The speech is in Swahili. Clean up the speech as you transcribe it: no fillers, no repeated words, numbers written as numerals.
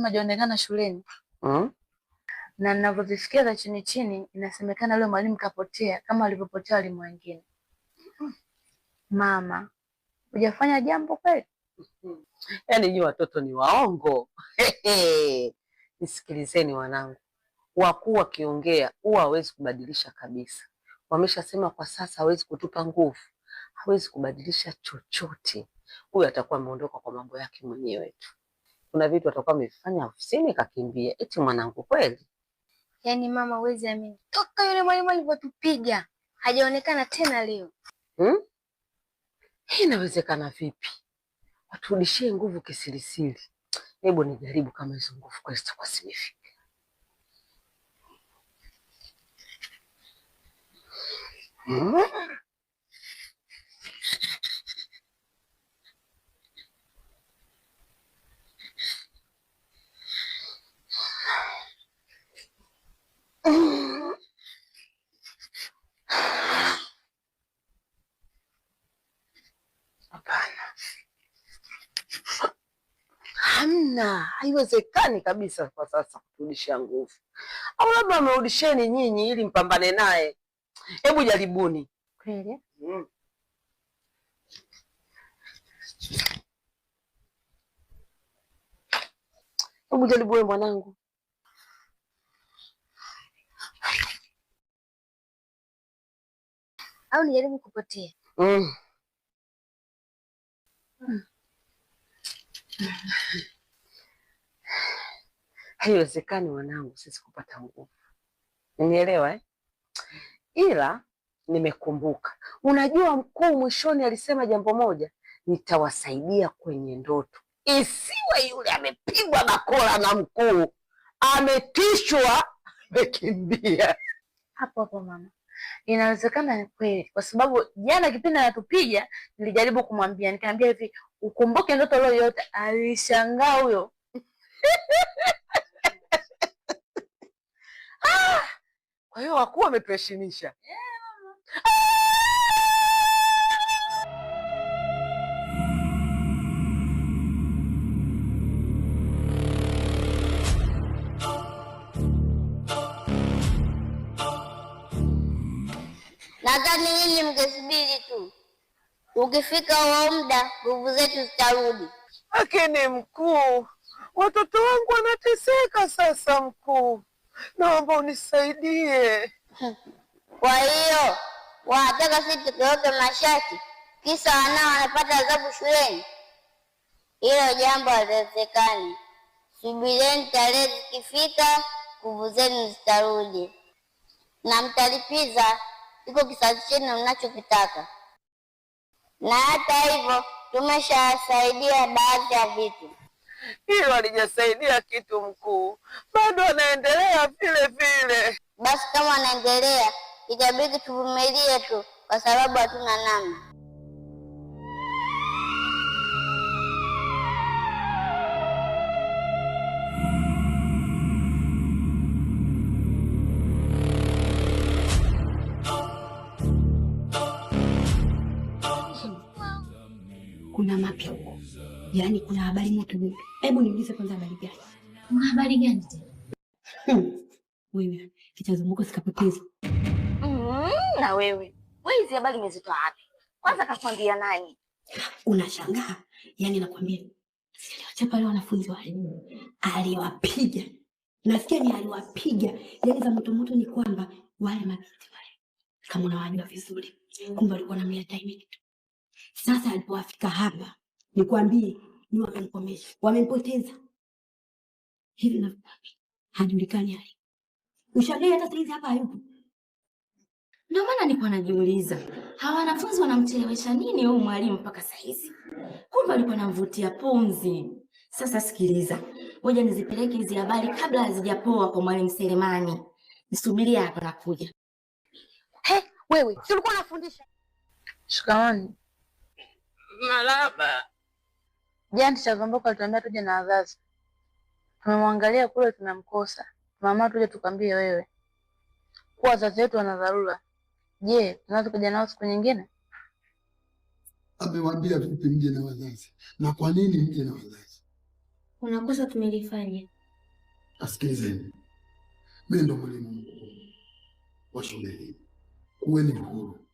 hajaonekana shuleni. Na ninavyosikia za chini chini inasemekana yule mwalimu kapotea kama alivyopotea walimu wengine. Mama, hujafanya jambo kweli? Yaani nyinyi watoto ni waongo. Nisikilizeni wanangu. Wakuu wakiongea huwa hawezi kubadilisha kabisa. Wameshasema kwa sasa hawezi kutupa nguvu. Hawezi kubadilisha chochote. Huyu atakuwa ameondoka kwa mambo yake mwenyewe tu. Kuna vitu atakuwa amefanya ofisini kakimbia. Eti mwanangu kweli? Yaani mama huwezi amini. Toka yule mwalimu alivyotupiga hajaonekana tena leo. Hii inawezekana vipi? Waturudishie nguvu kisirisiri. Hebu nijaribu kama hizo nguvu kwa zitakuwa zimefika. Hapana. Hamna, haiwezekani kabisa kwa sasa kurudishia nguvu. Au labda amerudisheni nyinyi ili mpambane naye. Hebu jaribuni. Kweli? Hebu jaribu wewe mwanangu. Au nijaribu kupotea? Haiwezekani wanangu sisi kupata nguvu. Unielewa Ila nimekumbuka. Unajua mkuu mwishoni alisema jambo moja, nitawasaidia kwenye ndoto. Isiwe yule amepigwa bakora na mkuu, ametishwa, amekimbia. Hapo mama. Inawezekana ni kweli kwa sababu jana kipindi anatupiga nilijaribu kumwambia, nikamwambia hivi ukumbuke ndoto leo yote, alishangaa huyo. Kwa hiyo wakuu wametuheshimisha. Nadhani nyinyi mngesubiri tu. Ukifika huo muda nguvu zetu zitarudi. Lakini mkuu, watoto wangu wanateseka sasa mkuu. Naomba unisaidie. Kwa hiyo wanataka sisi tukioke mashati kisa wanao wanapata adhabu shuleni? Hilo jambo haliwezekani. Subirieni tarehe zikifika, nguvu zenu zitarudi na mtalipiza iko kisasi chenu mnachokitaka. Na hata hivyo tumeshasaidia baadhi ya vitu. Hilo halijasaidia kitu mkuu, bado anaendelea vile vile. Basi kama anaendelea itabidi tuvumilie tu kwa sababu hatuna namna. Kuna mapya huko. Yaani kuna habari moto moto. Hebu niulize kwanza habari gani? Kuna habari gani tena? Wewe, kitazunguka sikapoteza. Na wewe hizi habari umezitoa wapi? Kwanza kakwambia nani? Unashangaa. Yaani nakwambia. Siliwachapa wale wanafunzi wale. Aliwapiga. Nasikia ni aliwapiga. Yaani za moto moto ni kwamba wale mabinti wale kama unawajua vizuri. Kumbe walikuwa na mia time. Sasa alipowafika hapa, nikwambie, ni wamemkomesha. Wamempoteza. Hivi na hajulikani hali. Ushangae hata saizi hapa hayupo. Ndio maana nilikuwa najiuliza, hawa wanafunzi wanamchelewesha nini huyu mwalimu mpaka saizi? Kumbe alikuwa anamvutia pumzi. Sasa sikiliza, ngoja nizipeleke hizi habari kabla hazijapoa kwa mwalimu Selemani. Nisubiria hapa nakuja. Wewe, si ulikuwa unafundisha? Shikamoo. Marahaba. Jana Chavamboka alituambia tuje na wazazi. Tumemwangalia kule tunamkosa. Mama tuje tukwambie wewe. Kwa wazazi wetu wana dharura. Je, tunaweza kuja nao siku nyingine? Amewambia vipi mje na wazazi? Na kwa nini mje na wazazi? kuna kosa tumelifanya. Asikilizeni, mimi ndo mwalimu mkuu wa shule hii. Kuweni huru,